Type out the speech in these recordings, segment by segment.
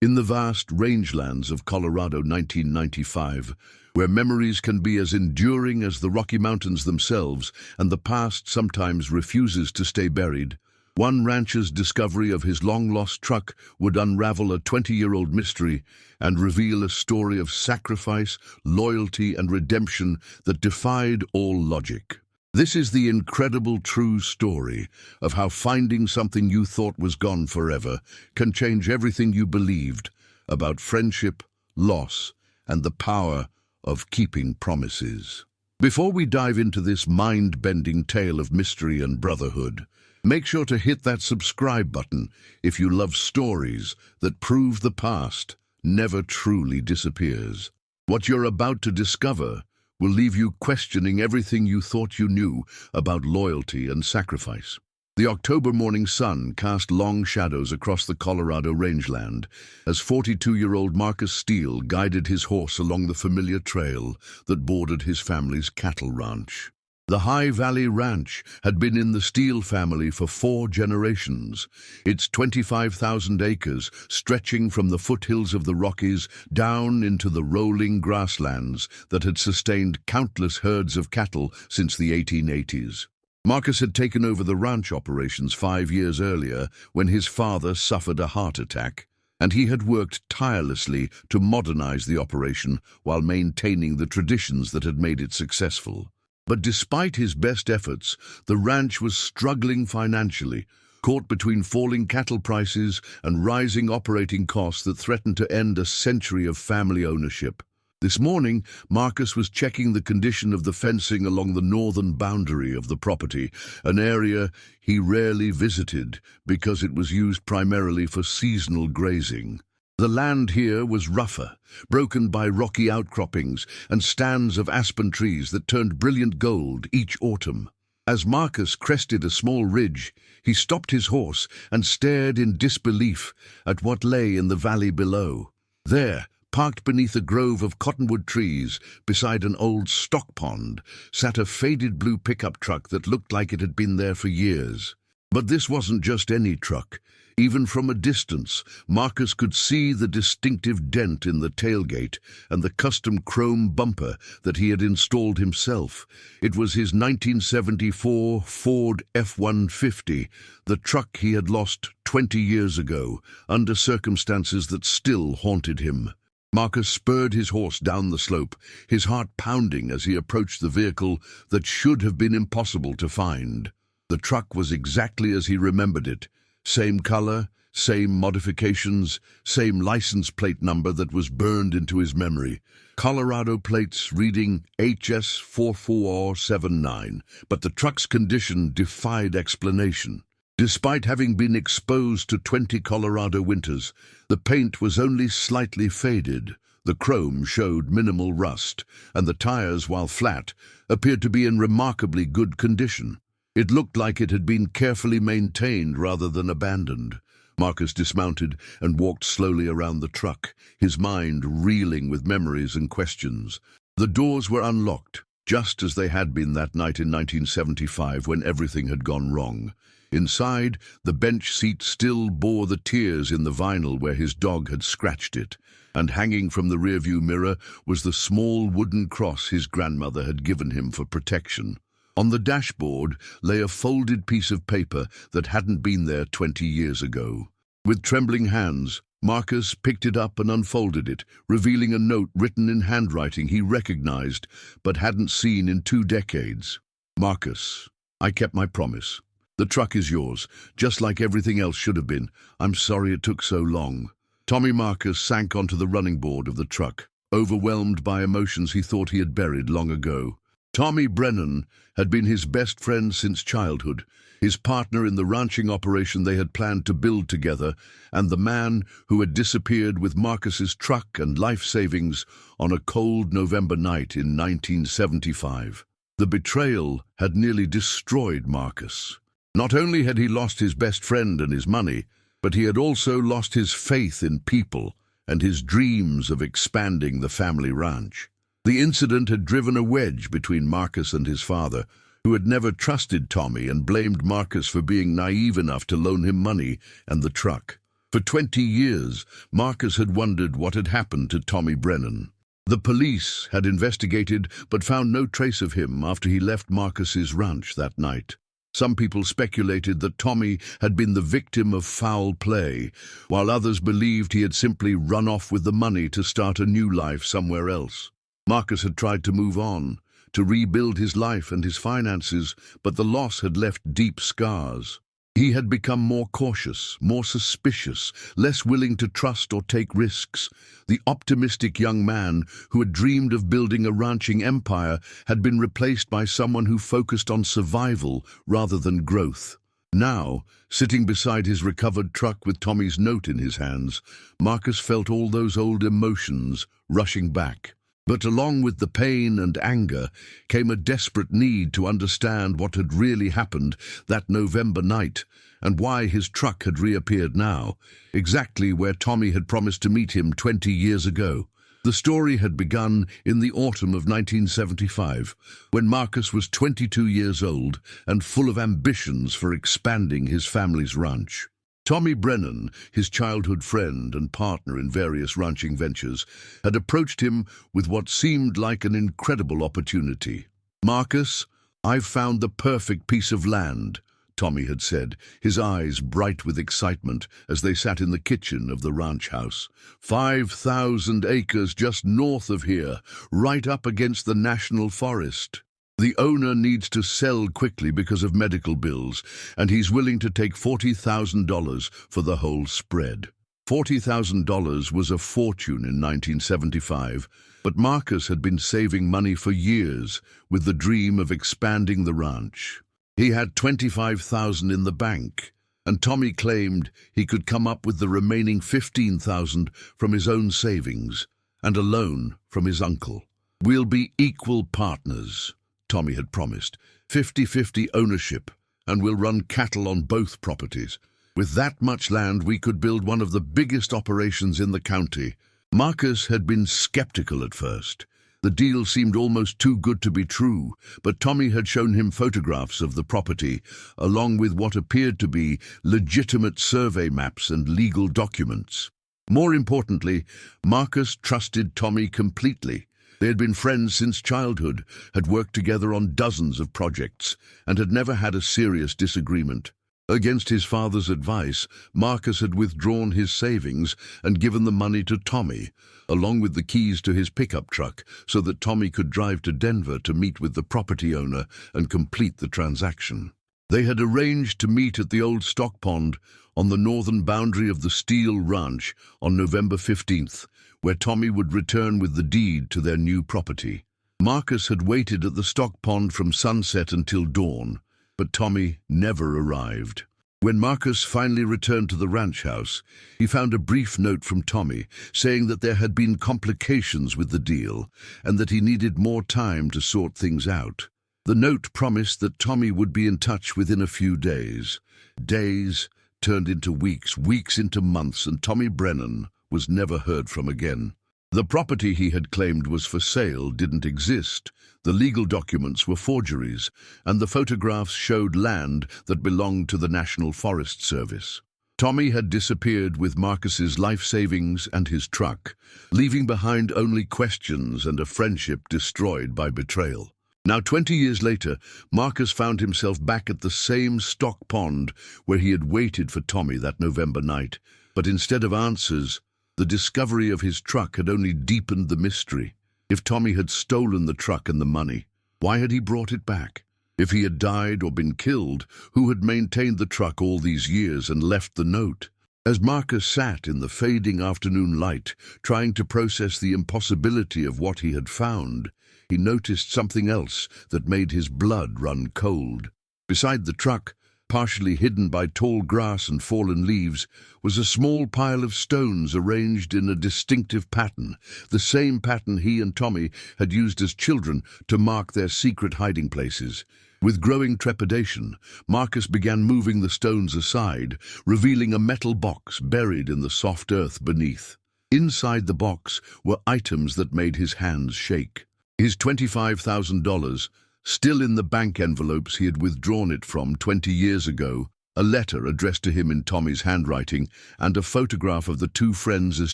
In the vast rangelands of Colorado 1995, where memories can be as enduring as the Rocky Mountains themselves and the past sometimes refuses to stay buried, one rancher's discovery of his long-lost truck would unravel a 20-year-old mystery and reveal a story of sacrifice, loyalty, and redemption that defied all logic. This is the incredible true story of how finding something you thought was gone forever can change everything you believed about friendship, loss, and the power of keeping promises. Before we dive into this mind-bending tale of mystery and brotherhood, make sure to hit that subscribe button if you love stories that prove the past never truly disappears. What you're about to discover will leave you questioning everything you thought you knew about loyalty and sacrifice. The October morning sun cast long shadows across the Colorado rangeland as 42-year-old Marcus Steele guided his horse along the familiar trail that bordered his family's cattle ranch. The High Valley Ranch had been in the Steele family for 4 generations, its 25,000 acres stretching from the foothills of the Rockies down into the rolling grasslands that had sustained countless herds of cattle since the 1880s. Marcus had taken over the ranch operations 5 years earlier when his father suffered a heart attack, and he had worked tirelessly to modernize the operation while maintaining the traditions that had made it successful. But despite his best efforts, the ranch was struggling financially, caught between falling cattle prices and rising operating costs that threatened to end a century of family ownership. This morning, Marcus was checking the condition of the fencing along the northern boundary of the property, an area he rarely visited because it was used primarily for seasonal grazing. The land here was rougher, broken by rocky outcroppings and stands of aspen trees that turned brilliant gold each autumn. As Marcus crested a small ridge, he stopped his horse and stared in disbelief at what lay in the valley below. There, parked beneath a grove of cottonwood trees beside an old stock pond, sat a faded blue pickup truck that looked like it had been there for years. But this wasn't just any truck. Even from a distance, Marcus could see the distinctive dent in the tailgate and the custom chrome bumper that he had installed himself. It was his 1974 Ford F-150, the truck he had lost 20 years ago, under circumstances that still haunted him. Marcus spurred his horse down the slope, his heart pounding as he approached the vehicle that should have been impossible to find. The truck was exactly as he remembered it. Same color, same modifications, same license plate number that was burned into his memory. Colorado plates reading HS4479, but the truck's condition defied explanation. Despite having been exposed to 20 Colorado winters, the paint was only slightly faded, the chrome showed minimal rust, and the tires, while flat, appeared to be in remarkably good condition. It looked like it had been carefully maintained rather than abandoned. Marcus dismounted and walked slowly around the truck, his mind reeling with memories and questions. The doors were unlocked, just as they had been that night in 1975 when everything had gone wrong. Inside, the bench seat still bore the tears in the vinyl where his dog had scratched it, and hanging from the rearview mirror was the small wooden cross his grandmother had given him for protection. On the dashboard lay a folded piece of paper that hadn't been there 20 years ago. With trembling hands, Marcus picked it up and unfolded it, revealing a note written in handwriting he recognized but hadn't seen in 2 decades. Marcus, I kept my promise. The truck is yours, just like everything else should have been. I'm sorry it took so long. Tommy Marcus sank onto the running board of the truck, overwhelmed by emotions he thought he had buried long ago. Tommy Brennan had been his best friend since childhood, his partner in the ranching operation they had planned to build together, and the man who had disappeared with Marcus's truck and life savings on a cold November night in 1975. The betrayal had nearly destroyed Marcus. Not only had he lost his best friend and his money, but he had also lost his faith in people and his dreams of expanding the family ranch. The incident had driven a wedge between Marcus and his father, who had never trusted Tommy and blamed Marcus for being naive enough to loan him money and the truck. For 20 years, Marcus had wondered what had happened to Tommy Brennan. The police had investigated but found no trace of him after he left Marcus's ranch that night. Some people speculated that Tommy had been the victim of foul play, while others believed he had simply run off with the money to start a new life somewhere else. Marcus had tried to move on, to rebuild his life and his finances, but the loss had left deep scars. He had become more cautious, more suspicious, less willing to trust or take risks. The optimistic young man who had dreamed of building a ranching empire had been replaced by someone who focused on survival rather than growth. Now, sitting beside his recovered truck with Tommy's note in his hands, Marcus felt all those old emotions rushing back. But along with the pain and anger came a desperate need to understand what had really happened that November night and why his truck had reappeared now, exactly where Tommy had promised to meet him 20 years ago. The story had begun in the autumn of 1975, when Marcus was 22 years old and full of ambitions for expanding his family's ranch. Tommy Brennan, his childhood friend and partner in various ranching ventures, had approached him with what seemed like an incredible opportunity. "Marcus, I've found the perfect piece of land," Tommy had said, his eyes bright with excitement as they sat in the kitchen of the ranch house. 5,000 acres just north of here, right up against the national forest. The owner needs to sell quickly because of medical bills, and he's willing to take $40,000 for the whole spread. $40,000 was a fortune in 1975, but Marcus had been saving money for years with the dream of expanding the ranch. He had $25,000 in the bank, and Tommy claimed he could come up with the remaining $15,000 from his own savings and a loan from his uncle. "We'll be equal partners," Tommy had promised, 50-50 ownership, and we'll run cattle on both properties. With that much land, we could build one of the biggest operations in the county. Marcus had been skeptical at first. The deal seemed almost too good to be true, but Tommy had shown him photographs of the property, along with what appeared to be legitimate survey maps and legal documents. More importantly, Marcus trusted Tommy completely. They had been friends since childhood, had worked together on dozens of projects, and had never had a serious disagreement. Against his father's advice, Marcus had withdrawn his savings and given the money to Tommy, along with the keys to his pickup truck, so that Tommy could drive to Denver to meet with the property owner and complete the transaction. They had arranged to meet at the old stock pond on the northern boundary of the Steele Ranch on November 15th, where Tommy would return with the deed to their new property. Marcus had waited at the stock pond from sunset until dawn, but Tommy never arrived. When Marcus finally returned to the ranch house, he found a brief note from Tommy saying that there had been complications with the deal and that he needed more time to sort things out. The note promised that Tommy would be in touch within a few days. Days turned into weeks, weeks into months, and Tommy Brennan was never heard from again. The property he had claimed was for sale didn't exist. The legal documents were forgeries, and the photographs showed land that belonged to the National Forest Service. Tommy had disappeared with Marcus's life savings and his truck, leaving behind only questions and a friendship destroyed by betrayal. Now, 20 years later, Marcus found himself back at the same stock pond where he had waited for Tommy that November night. But instead of answers, the discovery of his truck had only deepened the mystery. If Tommy had stolen the truck and the money, why had he brought it back? If he had died or been killed, who had maintained the truck all these years and left the note? As Marcus sat in the fading afternoon light, trying to process the impossibility of what he had found, he noticed something else that made his blood run cold. Beside the truck, partially hidden by tall grass and fallen leaves, was a small pile of stones arranged in a distinctive pattern, the same pattern he and Tommy had used as children to mark their secret hiding places. With growing trepidation, Marcus began moving the stones aside, revealing a metal box buried in the soft earth beneath. Inside the box were items that made his hands shake. His $25,000, still in the bank envelopes he had withdrawn it from 20 years ago, a letter addressed to him in Tommy's handwriting, and a photograph of the two friends as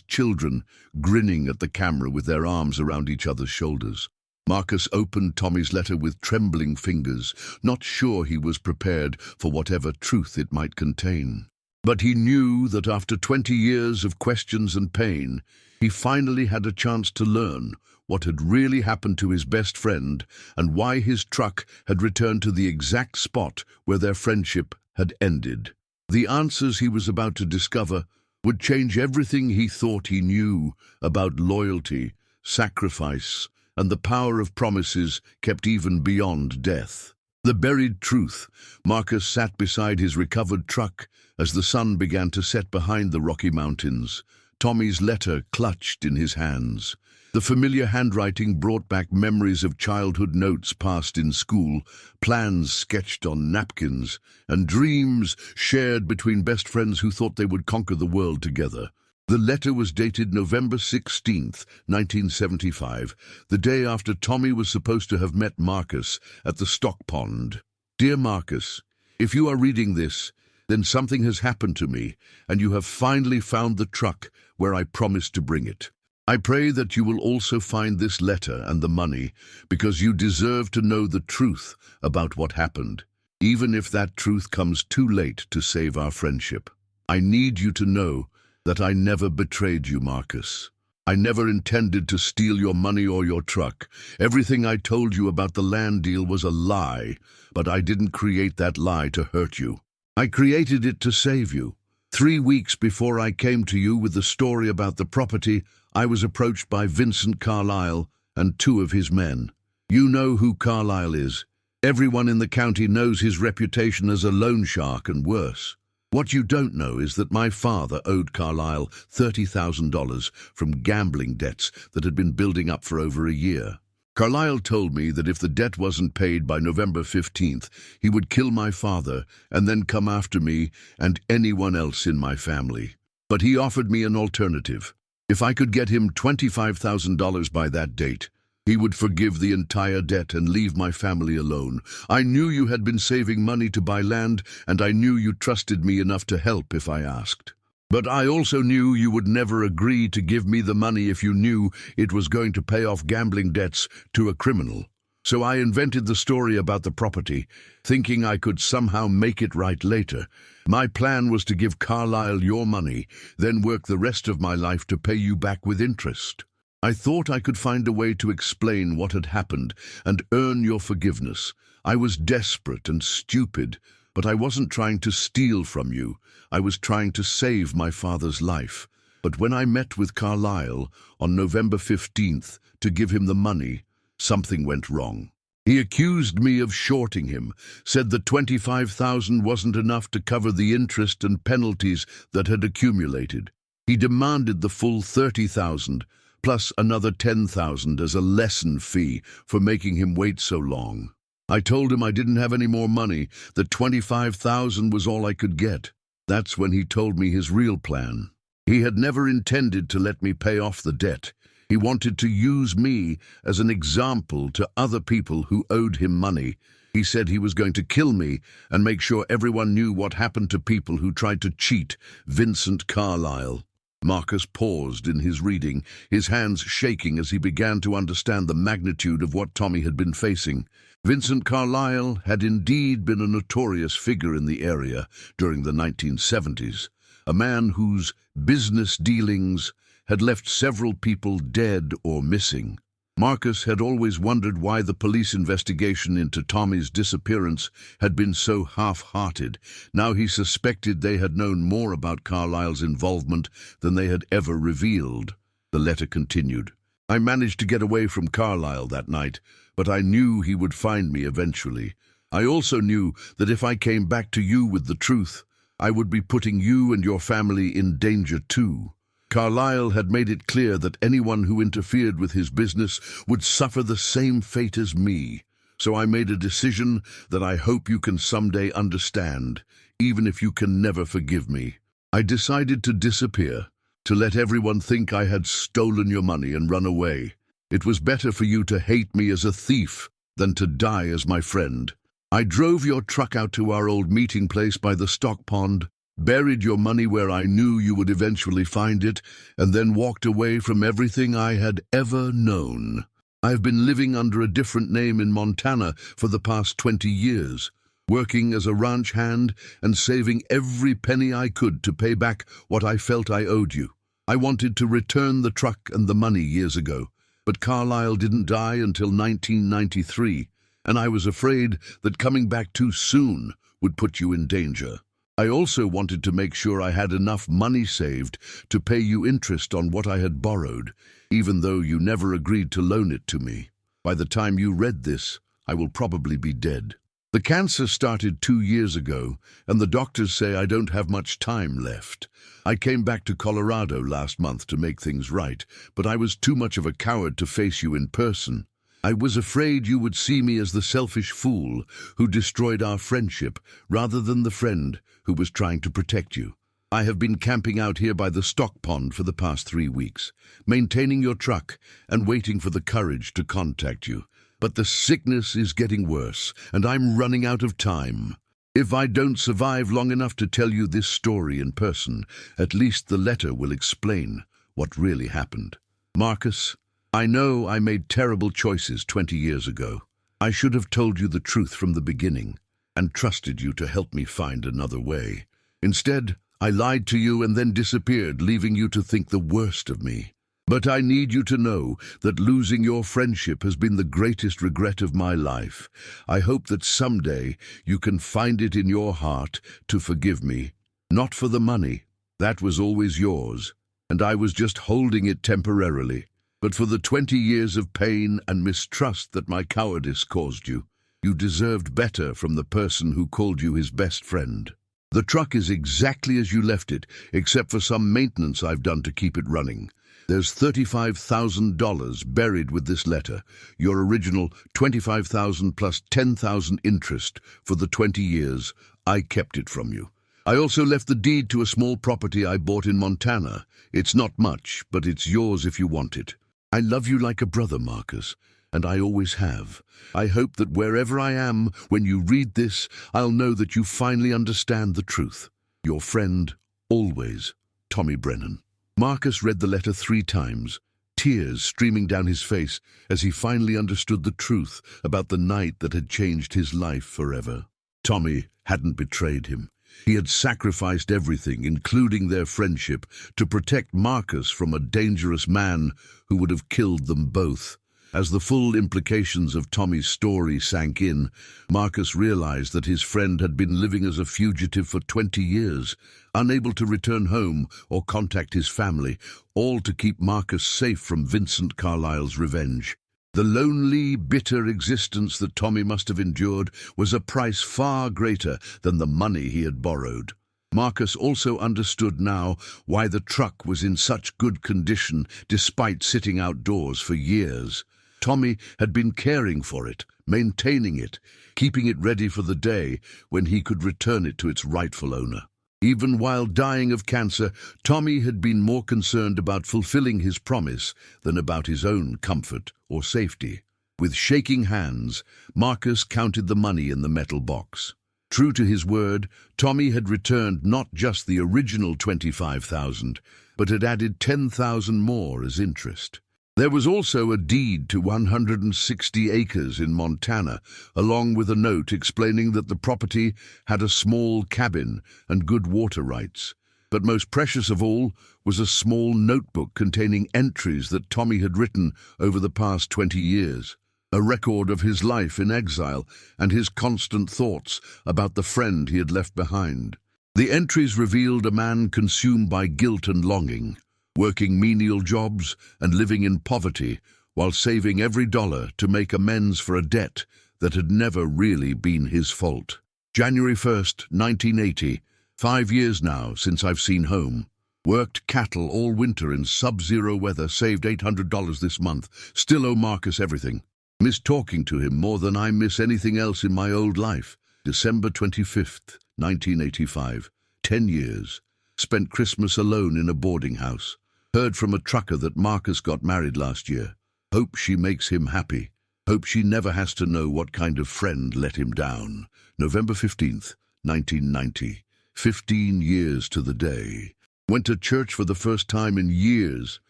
children, grinning at the camera with their arms around each other's shoulders. Marcus opened Tommy's letter with trembling fingers, not sure he was prepared for whatever truth it might contain. But he knew that after 20 years of questions and pain, he finally had a chance to learn what had really happened to his best friend and why his truck had returned to the exact spot where their friendship had ended. The answers he was about to discover would change everything he thought he knew about loyalty, sacrifice, and the power of promises kept even beyond death. The buried truth. Marcus sat beside his recovered truck as the sun began to set behind the Rocky Mountains, Tommy's letter clutched in his hands. The familiar handwriting brought back memories of childhood notes passed in school, plans sketched on napkins, and dreams shared between best friends who thought they would conquer the world together. The letter was dated November 16th, 1975, the day after Tommy was supposed to have met Marcus at the stock pond. Dear Marcus, if you are reading this, then something has happened to me, and you have finally found the truck where I promised to bring it. I pray that you will also find this letter and the money, because you deserve to know the truth about what happened, even if that truth comes too late to save our friendship. I need you to know that I never betrayed you, Marcus. I never intended to steal your money or your truck. Everything I told you about the land deal was a lie, but I didn't create that lie to hurt you. I created it to save you. 3 weeks before I came to you with the story about the property, I was approached by Vincent Carlisle and 2 of his men. You know who Carlisle is. Everyone in the county knows his reputation as a loan shark and worse. What you don't know is that my father owed Carlisle $30,000 from gambling debts that had been building up for over a year. Carlisle told me that if the debt wasn't paid by November 15th, he would kill my father and then come after me and anyone else in my family. But he offered me an alternative. If I could get him $25,000 by that date, he would forgive the entire debt and leave my family alone. I knew you had been saving money to buy land, and I knew you trusted me enough to help if I asked. But I also knew you would never agree to give me the money if you knew it was going to pay off gambling debts to a criminal. So I invented the story about the property, thinking I could somehow make it right later. My plan was to give Carlisle your money, then work the rest of my life to pay you back with interest. I thought I could find a way to explain what had happened and earn your forgiveness. I was desperate and stupid, but I wasn't trying to steal from you. I was trying to save my father's life. But when I met with Carlisle on November 15th to give him the money, something went wrong. He accused me of shorting him, said that $25,000 wasn't enough to cover the interest and penalties that had accumulated. He demanded the full $30,000, plus another $10,000 as a lesson fee for making him wait so long. I told him I didn't have any more money, that $25,000 was all I could get. That's when he told me his real plan. He had never intended to let me pay off the debt. He wanted to use me as an example to other people who owed him money. He said he was going to kill me and make sure everyone knew what happened to people who tried to cheat Vincent Carlisle. Marcus paused in his reading, his hands shaking as he began to understand the magnitude of what Tommy had been facing. Vincent Carlisle had indeed been a notorious figure in the area during the 1970s, a man whose business dealings had left several people dead or missing. Marcus had always wondered why the police investigation into Tommy's disappearance had been so half-hearted. Now he suspected they had known more about Carlisle's involvement than they had ever revealed. The letter continued. I managed to get away from Carlisle that night, but I knew he would find me eventually. I also knew that if I came back to you with the truth, I would be putting you and your family in danger too. Carlisle had made it clear that anyone who interfered with his business would suffer the same fate as me. So I made a decision that I hope you can someday understand, even if you can never forgive me. I decided to disappear, to let everyone think I had stolen your money and run away. It was better for you to hate me as a thief than to die as my friend. I drove your truck out to our old meeting place by the stock pond, buried your money where I knew you would eventually find it, and then walked away from everything I had ever known. I've been living under a different name in Montana for the past 20 years, working as a ranch hand and saving every penny I could to pay back what I felt I owed you. I wanted to return the truck and the money years ago, but Carlisle didn't die until 1993, and I was afraid that coming back too soon would put you in danger. I also wanted to make sure I had enough money saved to pay you interest on what I had borrowed, even though you never agreed to loan it to me. By the time you read this, I will probably be dead. The cancer started 2 years ago, and the doctors say I don't have much time left. I came back to Colorado last month to make things right, but I was too much of a coward to face you in person. I was afraid you would see me as the selfish fool who destroyed our friendship, rather than the friend who was trying to protect you. I have been camping out here by the stock pond for the past 3 weeks, maintaining your truck and waiting for the courage to contact you. But the sickness is getting worse, and I'm running out of time. If I don't survive long enough to tell you this story in person, at least the letter will explain what really happened. Marcus, I know I made terrible choices 20 years ago. I should have told you the truth from the beginning and trusted you to help me find another way. Instead, I lied to you and then disappeared, leaving you to think the worst of me. But I need you to know that losing your friendship has been the greatest regret of my life. I hope that someday you can find it in your heart to forgive me. Not for the money. That was always yours, and I was just holding it temporarily. But for the 20 years of pain and mistrust that my cowardice caused you. You deserved better from the person who called you his best friend. The truck is exactly as you left it, except for some maintenance I've done to keep it running. There's $35,000 buried with this letter, your original $25,000 plus $10,000 interest for the 20 years I kept it from you. I also left the deed to a small property I bought in Montana. It's not much, but it's yours if you want it. I love you like a brother, Marcus, and I always have. I hope that wherever I am, when you read this, I'll know that you finally understand the truth. Your friend, always, Tommy Brennan. Marcus read the letter 3 times, tears streaming down his face as he finally understood the truth about the night that had changed his life forever. Tommy hadn't betrayed him. He had sacrificed everything, including their friendship, to protect Marcus from a dangerous man who would have killed them both. As the full implications of Tommy's story sank in, Marcus realized that his friend had been living as a fugitive for 20 years, unable to return home or contact his family, all to keep Marcus safe from Vincent Carlisle's revenge. The lonely, bitter existence that Tommy must have endured was a price far greater than the money he had borrowed. Marcus also understood now why the truck was in such good condition despite sitting outdoors for years. Tommy had been caring for it, maintaining it, keeping it ready for the day when he could return it to its rightful owner. Even while dying of cancer, Tommy had been more concerned about fulfilling his promise than about his own comfort or safety. With shaking hands, Marcus counted the money in the metal box. True to his word, Tommy had returned not just the original $25,000, but had added $10,000 more as interest. There was also a deed to 160 acres in Montana, along with a note explaining that the property had a small cabin and good water rights. But most precious of all was a small notebook containing entries that Tommy had written over the past 20 years. A record of his life in exile and his constant thoughts about the friend he had left behind. The entries revealed a man consumed by guilt and longing, working menial jobs and living in poverty while saving every dollar to make amends for a debt that had never really been his fault. January 1st, 1980, 5 years now since I've seen home. Worked cattle all winter in sub-zero weather, saved $800 this month, still owe Marcus everything. Miss talking to him more than I miss anything else in my old life. December 25th, 1985, 10 years. Spent Christmas alone in a boarding house. Heard from a trucker that Marcus got married last year. Hope she makes him happy. Hope she never has to know what kind of friend let him down. November 15th, 1990. 15 years to the day. Went to church for the first time in years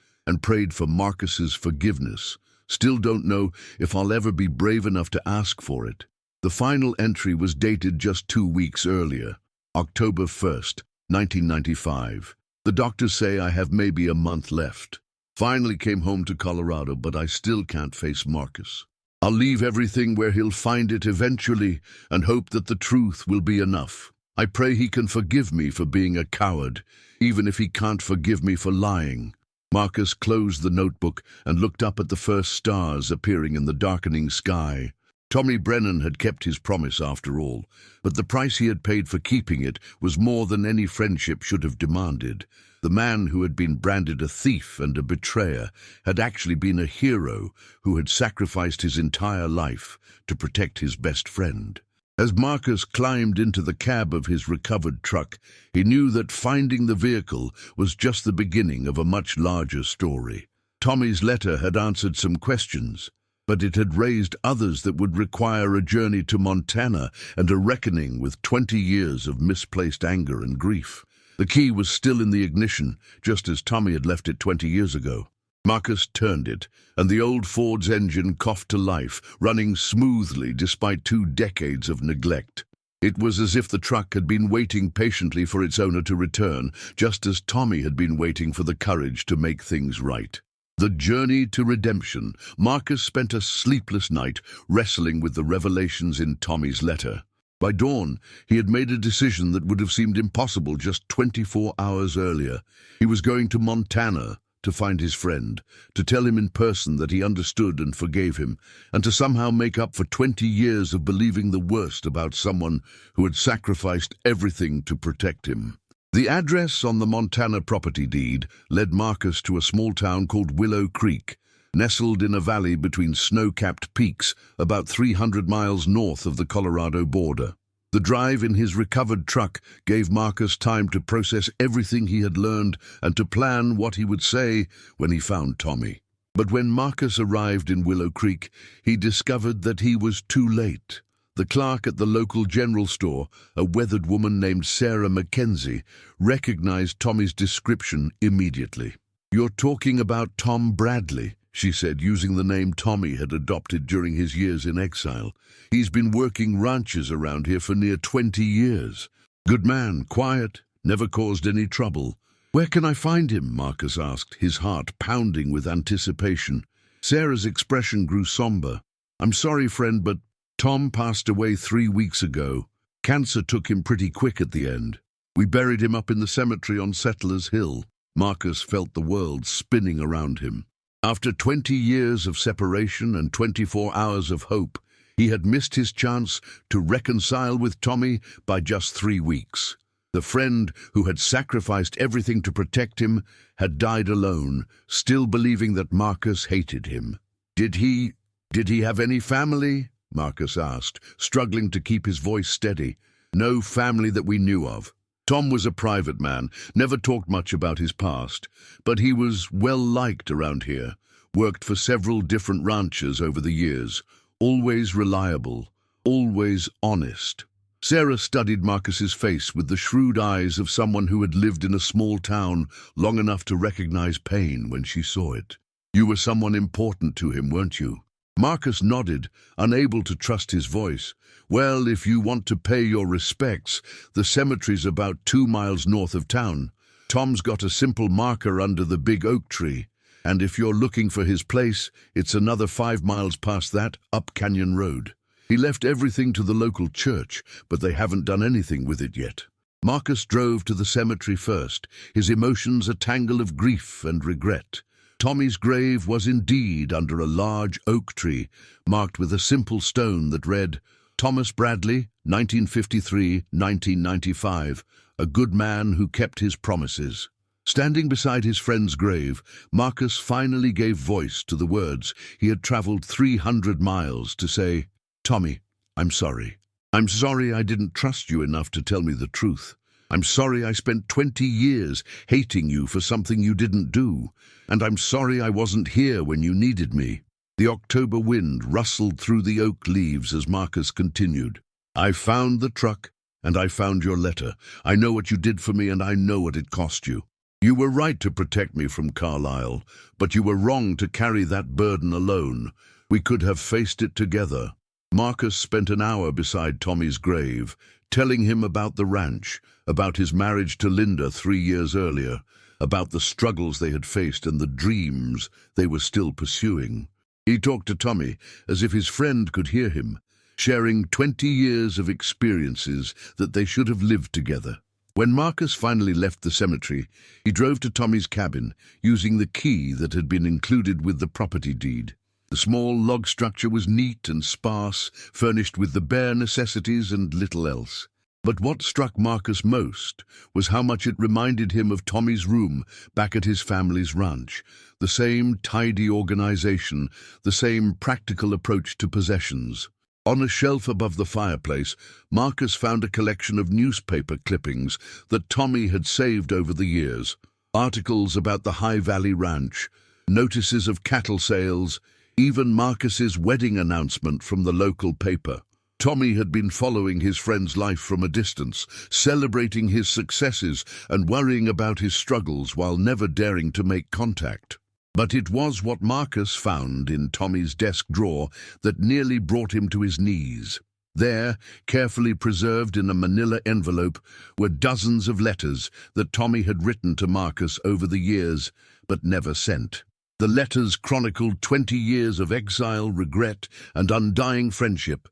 and prayed for Marcus's forgiveness. Still don't know if I'll ever be brave enough to ask for it. The final entry was dated just 2 weeks earlier, October 1st, 1995. The doctors say I have maybe a month left. Finally came home to Colorado, but I still can't face Marcus. I'll leave everything where he'll find it eventually and hope that the truth will be enough. I pray he can forgive me for being a coward, even if he can't forgive me for lying. Marcus closed the notebook and looked up at the first stars appearing in the darkening sky. Tommy Brennan had kept his promise after all, but the price he had paid for keeping it was more than any friendship should have demanded. The man who had been branded a thief and a betrayer had actually been a hero who had sacrificed his entire life to protect his best friend. As Marcus climbed into the cab of his recovered truck, he knew that finding the vehicle was just the beginning of a much larger story. Tommy's letter had answered some questions, but it had raised others that would require a journey to Montana and a reckoning with 20 years of misplaced anger and grief. The key was still in the ignition, just as Tommy had left it 20 years ago. Marcus turned it, and the old Ford's engine coughed to life, running smoothly despite 2 decades of neglect. It was as if the truck had been waiting patiently for its owner to return, just as Tommy had been waiting for the courage to make things right. The journey to redemption. Marcus spent a sleepless night wrestling with the revelations in Tommy's letter. By dawn, he had made a decision that would have seemed impossible just 24 hours earlier. He was going to Montana to find his friend, to tell him in person that he understood and forgave him, and to somehow make up for 20 years of believing the worst about someone who had sacrificed everything to protect him. The address on the Montana property deed led Marcus to a small town called Willow Creek, nestled in a valley between snow-capped peaks about 300 miles north of the Colorado border. The drive in his recovered truck gave Marcus time to process everything he had learned and to plan what he would say when he found Tommy. But when Marcus arrived in Willow Creek, he discovered that he was too late. The clerk at the local general store, a weathered woman named Sarah Mackenzie, recognized Tommy's description immediately. "You're talking about Tom Bradley," she said, using the name Tommy had adopted during his years in exile. "He's been working ranches around here for near 20 years. Good man, quiet, never caused any trouble." "Where can I find him?" Marcus asked, his heart pounding with anticipation. Sarah's expression grew somber. "I'm sorry, friend, but Tom passed away 3 weeks ago. Cancer took him pretty quick at the end. We buried him up in the cemetery on Settlers Hill." Marcus felt the world spinning around him. After 20 years of separation and 24 hours of hope, he had missed his chance to reconcile with Tommy by just 3 weeks. The friend who had sacrificed everything to protect him had died alone, still believing that Marcus hated him. Did he have any family?" Marcus asked, struggling to keep his voice steady. "No family that we knew of. Tom was a private man, never talked much about his past, but he was well-liked around here, worked for several different ranches over the years, always reliable, always honest." Sarah studied Marcus's face with the shrewd eyes of someone who had lived in a small town long enough to recognize pain when she saw it. "You were someone important to him, weren't you?" Marcus nodded, unable to trust his voice. "Well, if you want to pay your respects, the cemetery's about 2 miles north of town. Tom's got a simple marker under the big oak tree, and if you're looking for his place, it's another 5 miles past that, up Canyon Road. He left everything to the local church, but they haven't done anything with it yet." Marcus drove to the cemetery first, his emotions a tangle of grief and regret. Tommy's grave was indeed under a large oak tree, marked with a simple stone that read, "Thomas Bradley, 1953-1995, a good man who kept his promises." Standing beside his friend's grave, Marcus finally gave voice to the words he had traveled 300 miles to say, "Tommy, I'm sorry. I'm sorry I didn't trust you enough to tell me the truth. I'm sorry I spent 20 years hating you for something you didn't do, and I'm sorry I wasn't here when you needed me." The October wind rustled through the oak leaves as Marcus continued. "I found the truck, and I found your letter. I know what you did for me, and I know what it cost you. You were right to protect me from Carlisle, but you were wrong to carry that burden alone. We could have faced it together." Marcus spent an hour beside Tommy's grave, telling him about the ranch, about his marriage to Linda 3 years earlier, about the struggles they had faced and the dreams they were still pursuing. He talked to Tommy as if his friend could hear him, sharing 20 years of experiences that they should have lived together. When Marcus finally left the cemetery, he drove to Tommy's cabin, using the key that had been included with the property deed. The small log structure was neat and sparse, furnished with the bare necessities and little else. But what struck Marcus most was how much it reminded him of Tommy's room back at his family's ranch. The same tidy organization, the same practical approach to possessions. On a shelf above the fireplace, Marcus found a collection of newspaper clippings that Tommy had saved over the years. Articles about the High Valley Ranch, notices of cattle sales, even Marcus's wedding announcement from the local paper. Tommy had been following his friend's life from a distance, celebrating his successes and worrying about his struggles while never daring to make contact. But it was what Marcus found in Tommy's desk drawer that nearly brought him to his knees. There, carefully preserved in a manila envelope, were dozens of letters that Tommy had written to Marcus over the years, but never sent. The letters chronicled 20 years of exile, regret, and undying friendship.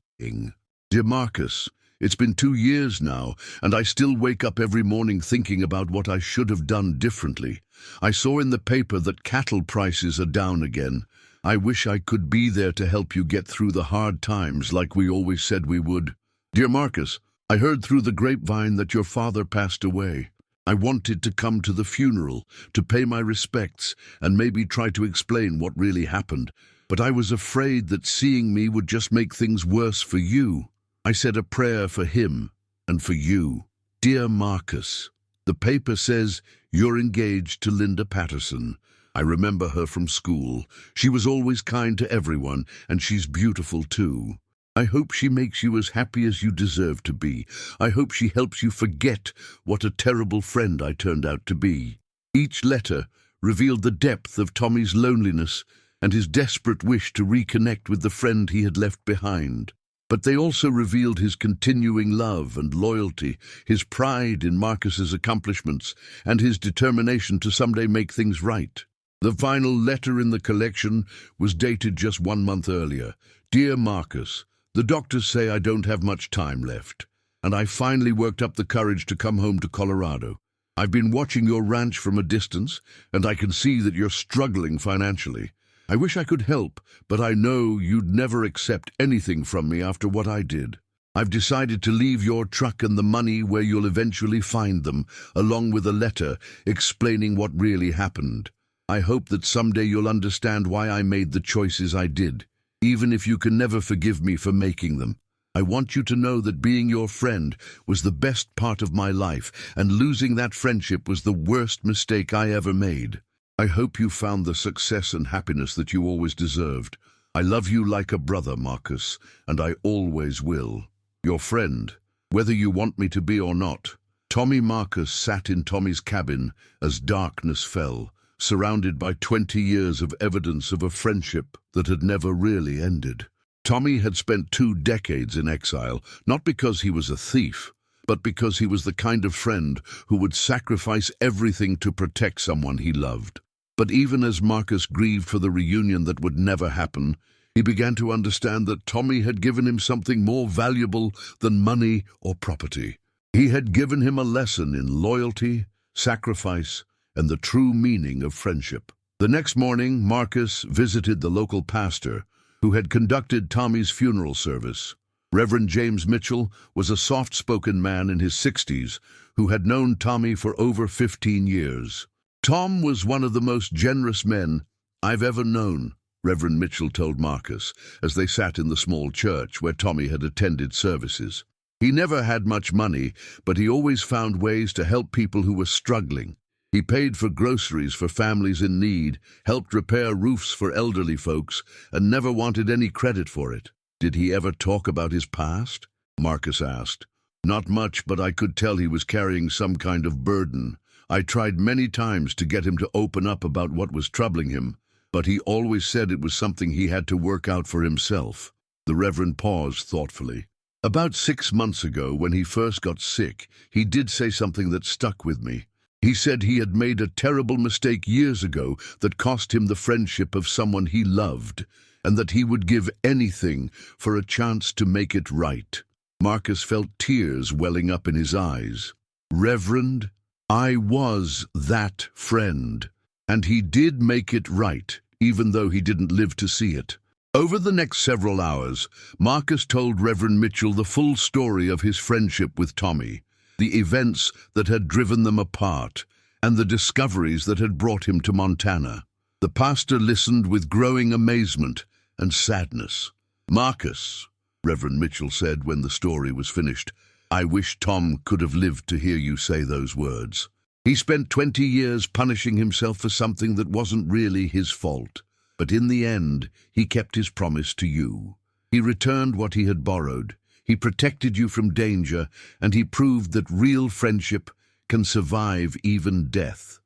"Dear Marcus, it's been 2 years now, and I still wake up every morning thinking about what I should have done differently. I saw in the paper that cattle prices are down again. I wish I could be there to help you get through the hard times like we always said we would. Dear Marcus, I heard through the grapevine that your father passed away. I wanted to come to the funeral, to pay my respects, and maybe try to explain what really happened, but I was afraid that seeing me would just make things worse for you. I said a prayer for him and for you. Dear Marcus, the paper says you're engaged to Linda Patterson. I remember her from school. She was always kind to everyone, and she's beautiful too. I hope she makes you as happy as you deserve to be. I hope she helps you forget what a terrible friend I turned out to be." Each letter revealed the depth of Tommy's loneliness and his desperate wish to reconnect with the friend he had left behind. But they also revealed his continuing love and loyalty, his pride in Marcus's accomplishments, and his determination to someday make things right. The final letter in the collection was dated just 1 month earlier. "Dear Marcus, the doctors say I don't have much time left, and I finally worked up the courage to come home to Colorado. I've been watching your ranch from a distance, and I can see that you're struggling financially. I wish I could help, but I know you'd never accept anything from me after what I did. I've decided to leave your truck and the money where you'll eventually find them, along with a letter explaining what really happened. I hope that someday you'll understand why I made the choices I did, even if you can never forgive me for making them. I want you to know that being your friend was the best part of my life, and losing that friendship was the worst mistake I ever made. I hope you found the success and happiness that you always deserved. I love you like a brother, Marcus, and I always will. Your friend, whether you want me to be or not." Tommy Marcus sat in Tommy's cabin as darkness fell, surrounded by 20 years of evidence of a friendship that had never really ended. Tommy had spent 2 decades in exile, not because he was a thief, but because he was the kind of friend who would sacrifice everything to protect someone he loved. But even as Marcus grieved for the reunion that would never happen, he began to understand that Tommy had given him something more valuable than money or property. He had given him a lesson in loyalty, sacrifice, and the true meaning of friendship. The next morning, Marcus visited the local pastor who had conducted Tommy's funeral service. Reverend James Mitchell was a soft-spoken man in his 60s who had known Tommy for over 15 years. "Tom was one of the most generous men I've ever known," Reverend Mitchell told Marcus as they sat in the small church where Tommy had attended services. "He never had much money, but he always found ways to help people who were struggling. He paid for groceries for families in need, helped repair roofs for elderly folks, and never wanted any credit for it. Did he ever talk about his past? Marcus asked. Not much, but I could tell he was carrying some kind of burden. I tried many times to get him to open up about what was troubling him, but he always said it was something he had to work out for himself. The Reverend paused thoughtfully. About 6 months ago, when he first got sick, he did say something that stuck with me. He said he had made a terrible mistake years ago that cost him the friendship of someone he loved, and that he would give anything for a chance to make it right. Marcus felt tears welling up in his eyes. Reverend, I was that friend, and he did make it right, even though he didn't live to see it. Over the next several hours, Marcus told Reverend Mitchell the full story of his friendship with Tommy, the events that had driven them apart, and the discoveries that had brought him to Montana. The pastor listened with growing amazement and sadness. Marcus, Reverend Mitchell said when the story was finished, I wish Tom could have lived to hear you say those words. He spent 20 years punishing himself for something that wasn't really his fault. But in the end, he kept his promise to you. He returned what he had borrowed. He protected you from danger, and he proved that real friendship can survive even death.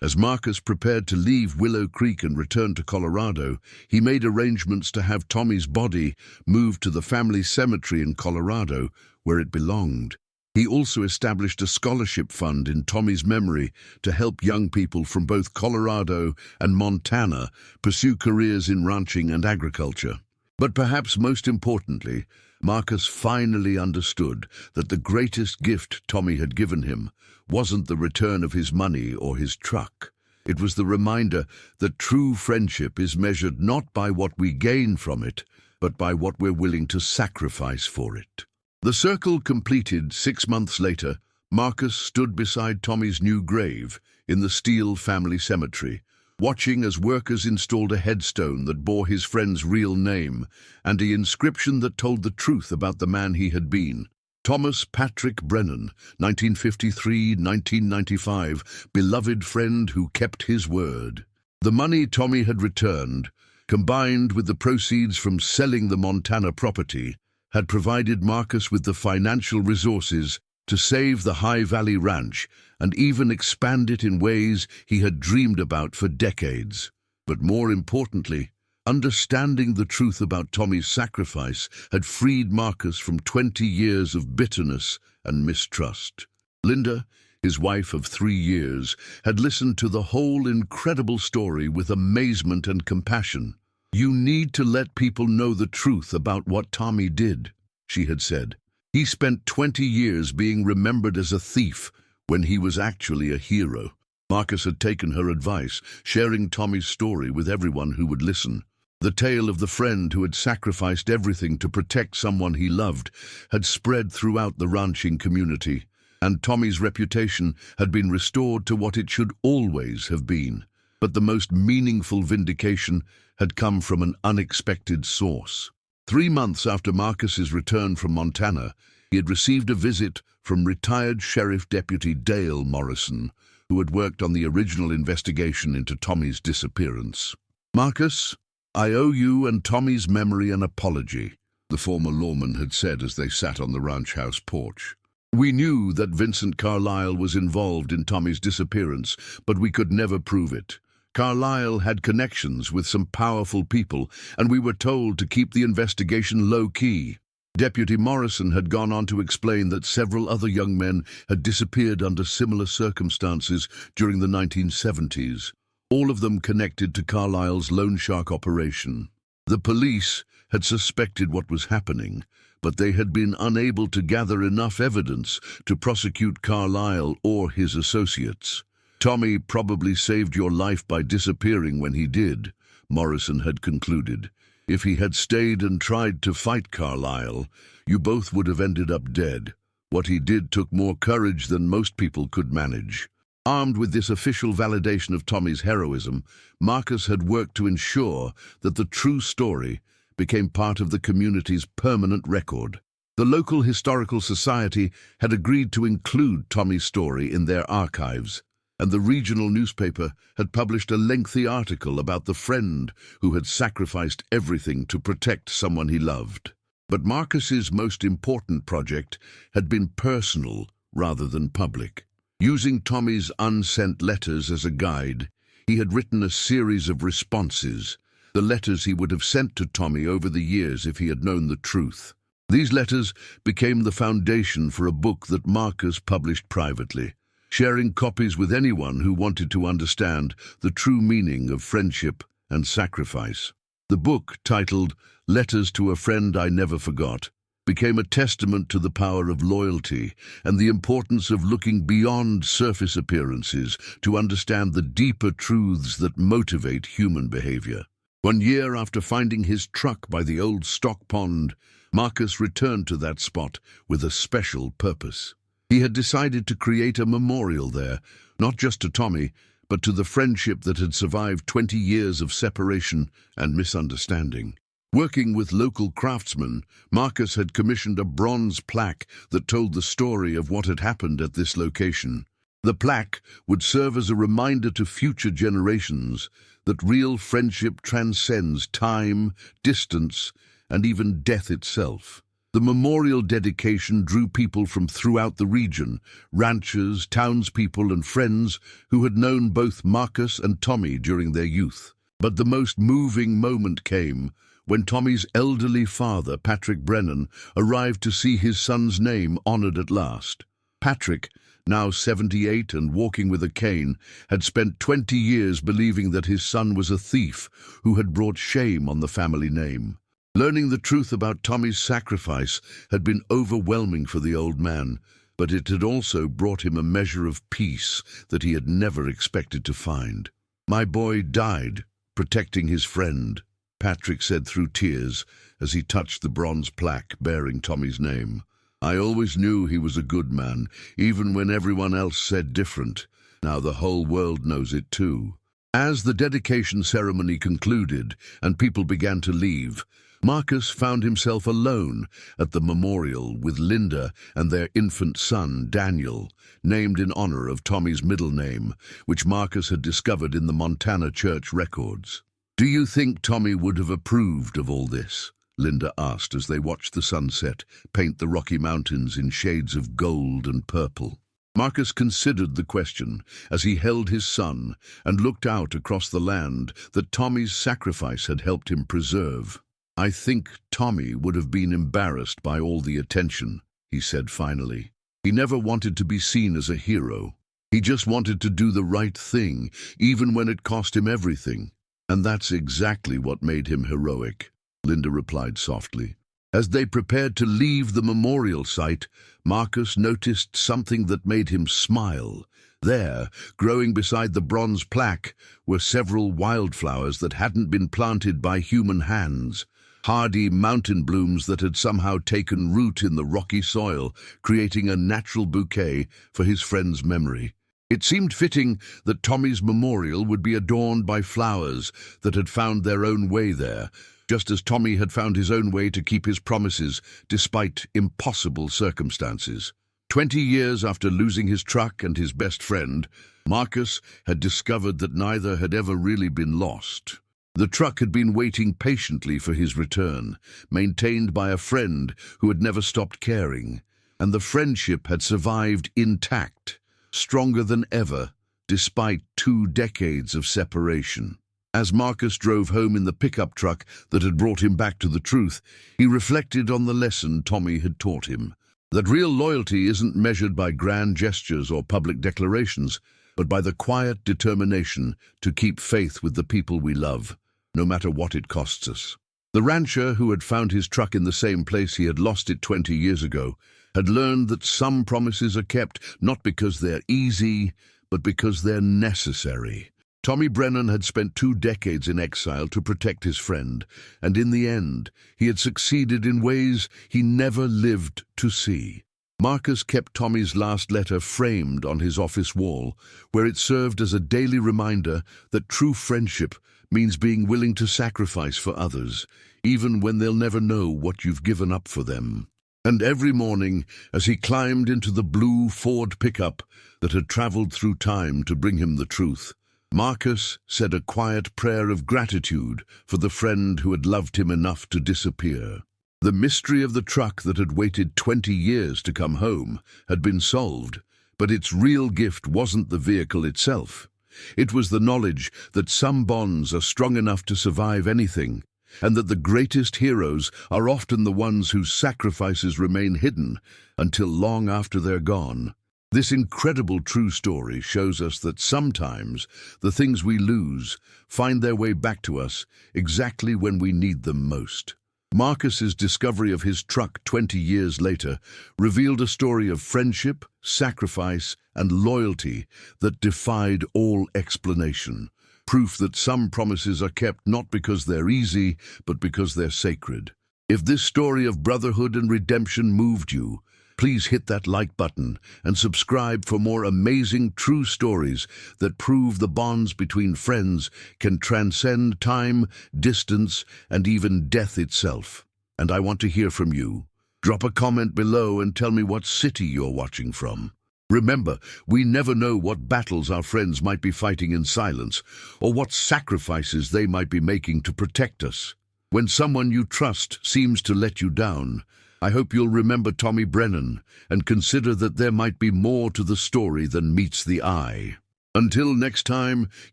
As Marcus prepared to leave Willow Creek and return to Colorado, he made arrangements to have Tommy's body moved to the family cemetery in Colorado, where it belonged. He also established a scholarship fund in Tommy's memory to help young people from both Colorado and Montana pursue careers in ranching and agriculture. But perhaps most importantly, Marcus finally understood that the greatest gift Tommy had given him wasn't the return of his money or his truck. It was the reminder that true friendship is measured not by what we gain from it, but by what we're willing to sacrifice for it. The circle completed 6 months later, Marcus stood beside Tommy's new grave in the Steele family cemetery, watching as workers installed a headstone that bore his friend's real name and an inscription that told the truth about the man he had been. Thomas Patrick Brennan, 1953-1995, beloved friend who kept his word. The money Tommy had returned, combined with the proceeds from selling the Montana property, had provided Marcus with the financial resources to save the High Valley Ranch and even expand it in ways he had dreamed about for decades. But more importantly, understanding the truth about Tommy's sacrifice had freed Marcus from 20 years of bitterness and mistrust. Linda, his wife of 3 years, had listened to the whole incredible story with amazement and compassion. You need to let people know the truth about what Tommy did, she had said. He spent 20 years being remembered as a thief when he was actually a hero. Marcus had taken her advice, sharing Tommy's story with everyone who would listen. The tale of the friend who had sacrificed everything to protect someone he loved had spread throughout the ranching community, and Tommy's reputation had been restored to what it should always have been. But the most meaningful vindication had come from an unexpected source. 3 months after Marcus's return from Montana, he had received a visit from retired Sheriff Deputy Dale Morrison, who had worked on the original investigation into Tommy's disappearance. Marcus, I owe you and Tommy's memory an apology, the former lawman had said as they sat on the ranch house porch. We knew that Vincent Carlisle was involved in Tommy's disappearance, but we could never prove it. Carlisle had connections with some powerful people, and we were told to keep the investigation low-key. Deputy Morrison had gone on to explain that several other young men had disappeared under similar circumstances during the 1970s, all of them connected to Carlisle's Loan Shark operation. The police had suspected what was happening, but they had been unable to gather enough evidence to prosecute Carlisle or his associates. Tommy probably saved your life by disappearing when he did, Morrison had concluded. If he had stayed and tried to fight Carlisle, you both would have ended up dead. What he did took more courage than most people could manage. Armed with this official validation of Tommy's heroism, Marcus had worked to ensure that the true story became part of the community's permanent record. The local historical society had agreed to include Tommy's story in their archives, and the regional newspaper had published a lengthy article about the friend who had sacrificed everything to protect someone he loved. But Marcus's most important project had been personal rather than public. Using Tommy's unsent letters as a guide, he had written a series of responses, the letters he would have sent to Tommy over the years if he had known the truth. These letters became the foundation for a book that Marcus published privately, sharing copies with anyone who wanted to understand the true meaning of friendship and sacrifice. The book, titled Letters to a Friend I Never Forgot, became a testament to the power of loyalty and the importance of looking beyond surface appearances to understand the deeper truths that motivate human behavior. 1 year after finding his truck by the old stock pond, Marcus returned to that spot with a special purpose. He had decided to create a memorial there, not just to Tommy, but to the friendship that had survived 20 years of separation and misunderstanding. Working with local craftsmen, Marcus had commissioned a bronze plaque that told the story of what had happened at this location. The plaque would serve as a reminder to future generations that real friendship transcends time, distance, and even death itself. The memorial dedication drew people from throughout the region, ranchers, townspeople, and friends who had known both Marcus and Tommy during their youth. But the most moving moment came when Tommy's elderly father, Patrick Brennan, arrived to see his son's name honored at last. Patrick, now 78 and walking with a cane, had spent 20 years believing that his son was a thief who had brought shame on the family name. Learning the truth about Tommy's sacrifice had been overwhelming for the old man, but it had also brought him a measure of peace that he had never expected to find. "My boy died, protecting his friend," Patrick said through tears as he touched the bronze plaque bearing Tommy's name. "I always knew he was a good man, even when everyone else said different. Now the whole world knows it too." As the dedication ceremony concluded and people began to leave, Marcus found himself alone at the memorial with Linda and their infant son, Daniel, named in honor of Tommy's middle name, which Marcus had discovered in the Montana church records. "Do you think Tommy would have approved of all this?" Linda asked as they watched the sunset paint the Rocky Mountains in shades of gold and purple. Marcus considered the question as he held his son and looked out across the land that Tommy's sacrifice had helped him preserve. "I think Tommy would have been embarrassed by all the attention," he said finally. "He never wanted to be seen as a hero. He just wanted to do the right thing, even when it cost him everything. And that's exactly what made him heroic," Linda replied softly. As they prepared to leave the memorial site, Marcus noticed something that made him smile. There, growing beside the bronze plaque, were several wildflowers that hadn't been planted by human hands. Hardy mountain blooms that had somehow taken root in the rocky soil, creating a natural bouquet for his friend's memory. It seemed fitting that Tommy's memorial would be adorned by flowers that had found their own way there, just as Tommy had found his own way to keep his promises despite impossible circumstances. 20 years after losing his truck and his best friend, Marcus had discovered that neither had ever really been lost. The truck had been waiting patiently for his return, maintained by a friend who had never stopped caring, and the friendship had survived intact, stronger than ever, despite 2 decades of separation. As Marcus drove home in the pickup truck that had brought him back to the truth, he reflected on the lesson Tommy had taught him, that real loyalty isn't measured by grand gestures or public declarations, but by the quiet determination to keep faith with the people we love, no matter what it costs us. The rancher who had found his truck in the same place he had lost it 20 years ago had learned that some promises are kept not because they're easy, but because they're necessary. Tommy Brennan had spent 2 decades in exile to protect his friend, and in the end, he had succeeded in ways he never lived to see. Marcus kept Tommy's last letter framed on his office wall, where it served as a daily reminder that true friendship means being willing to sacrifice for others, even when they'll never know what you've given up for them. And every morning, as he climbed into the blue Ford pickup that had traveled through time to bring him the truth, Marcus said a quiet prayer of gratitude for the friend who had loved him enough to disappear. The mystery of the truck that had waited 20 years to come home had been solved, but its real gift wasn't the vehicle itself. It was the knowledge that some bonds are strong enough to survive anything, and that the greatest heroes are often the ones whose sacrifices remain hidden until long after they're gone. This incredible true story shows us that sometimes the things we lose find their way back to us exactly when we need them most. Marcus's discovery of his truck 20 years later revealed a story of friendship, sacrifice, and loyalty that defied all explanation. Proof that some promises are kept not because they're easy, but because they're sacred. If this story of brotherhood and redemption moved you, please hit that like button and subscribe for more amazing true stories that prove the bonds between friends can transcend time, distance, and even death itself. And I want to hear from you. Drop a comment below and tell me what city you're watching from. Remember, we never know what battles our friends might be fighting in silence, or what sacrifices they might be making to protect us. When someone you trust seems to let you down, I hope you'll remember Tommy Brennan and consider that there might be more to the story than meets the eye. Until next time,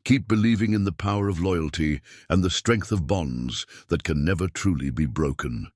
keep believing in the power of loyalty and the strength of bonds that can never truly be broken.